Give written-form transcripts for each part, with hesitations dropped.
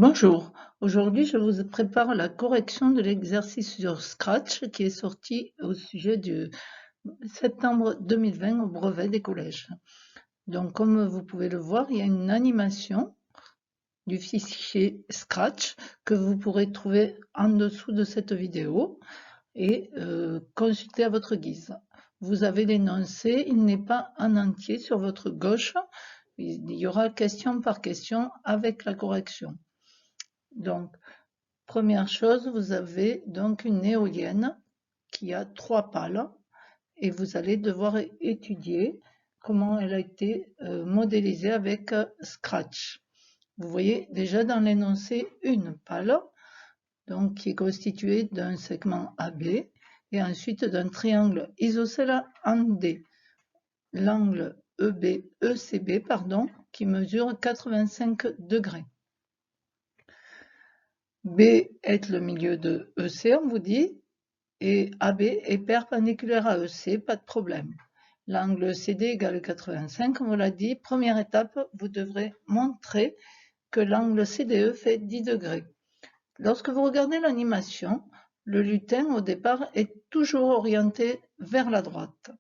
Bonjour, aujourd'hui je vous prépare la correction de l'exercice sur Scratch qui est sorti au sujet du septembre 2020 au brevet des collèges. Donc comme vous pouvez le voir, il y a une animation du fichier Scratch que vous pourrez trouver en dessous de cette vidéo et consulter à votre guise. Vous avez l'énoncé, il n'est pas en entier sur votre gauche, il y aura question par question avec la correction. Donc, première chose, vous avez donc une éolienne qui a 3 pales et vous allez devoir étudier comment elle a été modélisée avec Scratch. Vous voyez déjà dans l'énoncé une pale, donc qui est constituée d'un segment AB et ensuite d'un triangle isocèle en D. L'angle ECB qui mesure 85 degrés. B est le milieu de EC, on vous dit, et AB est perpendiculaire à EC, pas de problème. L'angle CD égale 85, on vous l'a dit. Première étape, vous devrez montrer que l'angle CDE fait 10 degrés. Lorsque vous regardez l'animation, le lutin au départ est toujours orienté vers la droite.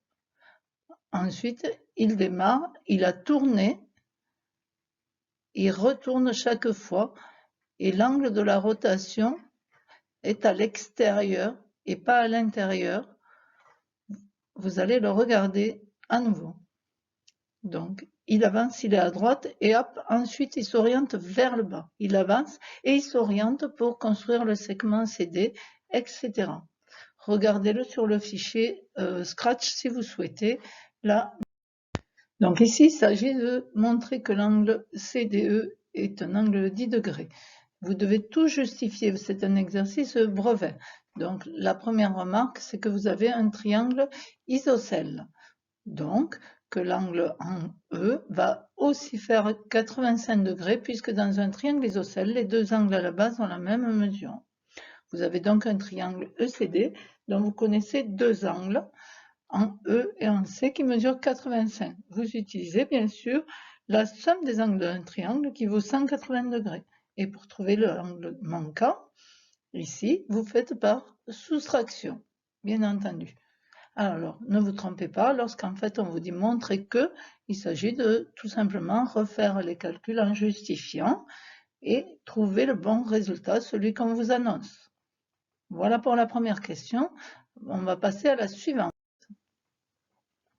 Ensuite, il démarre, il a tourné, il retourne chaque fois et l'angle de la rotation est à l'extérieur et pas à l'intérieur. Vous allez le regarder à nouveau. Donc, il avance, il est à droite et hop, ensuite il s'oriente vers le bas. Il avance et il s'oriente pour construire le segment CD, etc. Regardez-le sur le fichier Scratch si vous souhaitez. Là, donc ici, il s'agit de montrer que l'angle CDE est un angle de 10 degrés. Vous devez tout justifier, c'est un exercice brevet. Donc la première remarque, c'est que vous avez un triangle isocèle. Donc que l'angle en E va aussi faire 85 degrés puisque dans un triangle isocèle, les deux angles à la base ont la même mesure. Vous avez donc un triangle ECD dont vous connaissez deux angles en E et en C qui mesurent 85. Vous utilisez bien sûr la somme des angles d'un triangle qui vaut 180 degrés. Et pour trouver l'angle manquant, ici, vous faites par soustraction, bien entendu. Alors, ne vous trompez pas, lorsqu'en fait on vous dit montrer que, il s'agit de tout simplement refaire les calculs en justifiant et trouver le bon résultat, celui qu'on vous annonce. Voilà pour la première question. On va passer à la suivante.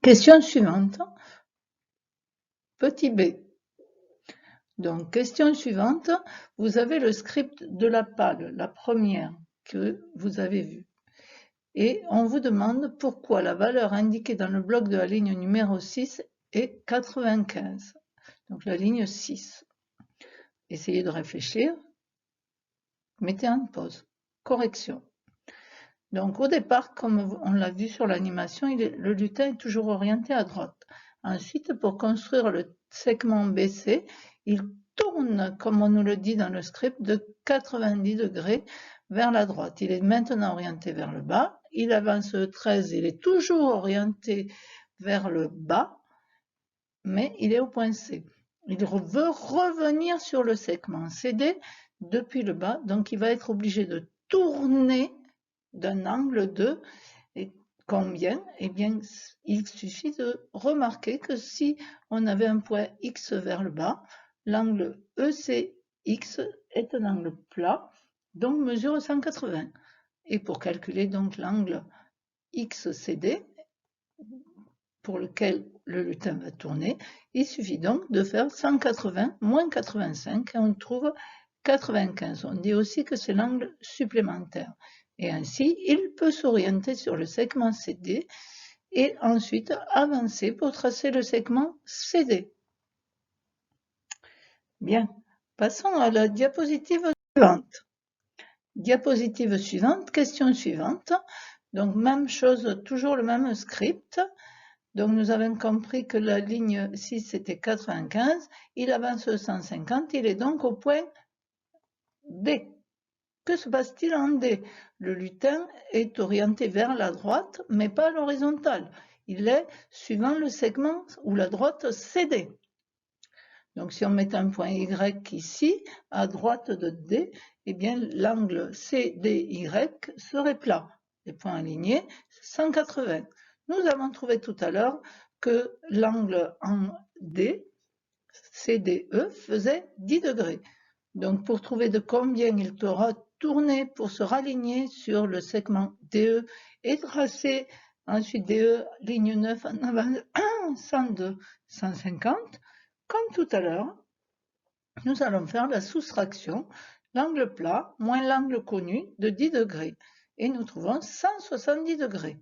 Question suivante. Petit b. Donc, question suivante, vous avez le script de la pale, la première que vous avez vue. Et on vous demande pourquoi la valeur indiquée dans le bloc de la ligne numéro 6 est 95. Donc la ligne 6. Essayez de réfléchir. Mettez en pause. Correction. Donc au départ, comme on l'a vu sur l'animation, le lutin est toujours orienté à droite. Ensuite, pour construire le segment BC, il tourne, comme on nous le dit dans le script, de 90 degrés vers la droite. Il est maintenant orienté vers le bas. Il avance de 13, il est toujours orienté vers le bas, mais il est au point C. Il veut revenir sur le segment CD depuis le bas, donc il va être obligé de tourner d'un angle de combien? Eh bien, il suffit de remarquer que si on avait un point X vers le bas, l'angle ECX est un angle plat, donc mesure 180. Et pour calculer donc l'angle XCD, pour lequel le lutin va tourner, il suffit donc de faire 180 moins 85 et on trouve 95. On dit aussi que c'est l'angle supplémentaire. Et ainsi, il peut s'orienter sur le segment CD et ensuite avancer pour tracer le segment CD. Bien, passons à la diapositive suivante. Diapositive suivante, question suivante. Donc, même chose, toujours le même script. Donc, nous avons compris que la ligne 6 c'était 95. Il avance 150. Il est donc au point D. Que se passe-t-il en D? Le lutin est orienté vers la droite, mais pas à l'horizontale. Il est suivant le segment ou la droite CD. Donc si on met un point Y ici, à droite de D, eh bien l'angle CDY serait plat. Les points alignés, 180. Nous avons trouvé tout à l'heure que l'angle en D, CDE, faisait 10 degrés. Donc pour trouver de combien il faudra tourner pour se raligner sur le segment DE et tracer ensuite DE, ligne 9 en avant 102, 150, comme tout à l'heure, nous allons faire la soustraction, l'angle plat moins l'angle connu de 10 degrés. Et nous trouvons 170 degrés.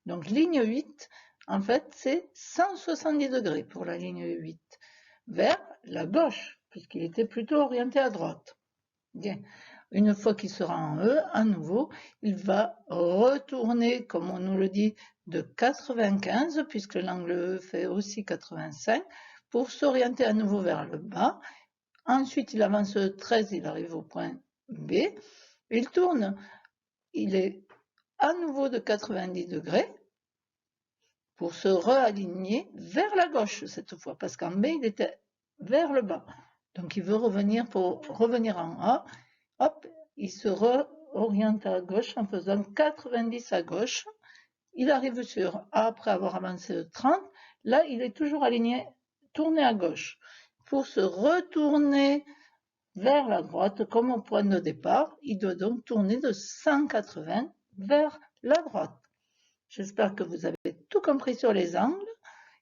Donc ligne 8, en fait, c'est 170 degrés pour la ligne 8, vers la gauche, puisqu'il était plutôt orienté à droite. Bien. Une fois qu'il sera en E, à nouveau, il va retourner, comme on nous le dit, de 95, puisque l'angle E fait aussi 85, pour s'orienter à nouveau vers le bas. Ensuite, il avance de 13, il arrive au point B. Il tourne, il est à nouveau de 90 degrés pour se réaligner vers la gauche cette fois, parce qu'en B, il était vers le bas. Donc, il veut revenir pour revenir en A. Hop, il se réoriente à gauche en faisant 90 à gauche. Il arrive sur A après avoir avancé de 30. Là, il est toujours aligné, tourné à gauche. Pour se retourner vers la droite, comme au point de départ, il doit donc tourner de 180 vers la droite. J'espère que vous avez tout compris sur les angles.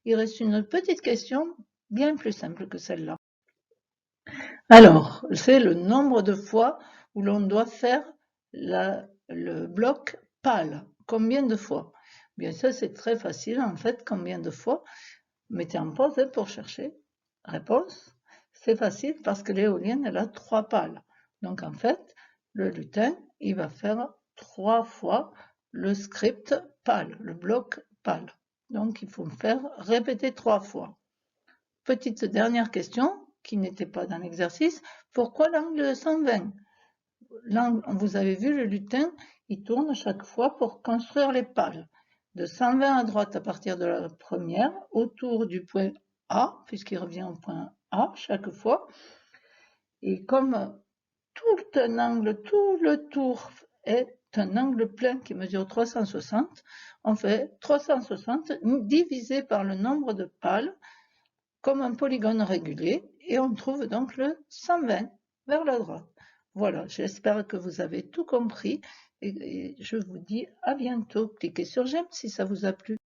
Il reste une petite question bien plus simple que celle-là. Alors, c'est le nombre de fois où l'on doit faire le bloc pâle. Combien de fois? Bien, ça c'est très facile en fait. Combien de fois? Mettez en pause pour chercher. Réponse. C'est facile parce que l'éolienne, elle a 3 pales. Donc en fait, le lutin, il va faire 3 fois le script pâle, le bloc pâle. Donc il faut me faire répéter 3 fois. Petite dernière question, qui n'était pas dans l'exercice. Pourquoi l'angle 120? Vous avez vu, le lutin, il tourne chaque fois pour construire les pales. De 120 à droite à partir de la première, autour du point A, puisqu'il revient au point A chaque fois. Et comme tout un angle, tout le tour est un angle plein qui mesure 360, on fait 360 divisé par le nombre de pales comme un polygone régulier et on trouve donc le 120 vers la droite. Voilà, j'espère que vous avez tout compris et je vous dis à bientôt. Cliquez sur j'aime si ça vous a plu.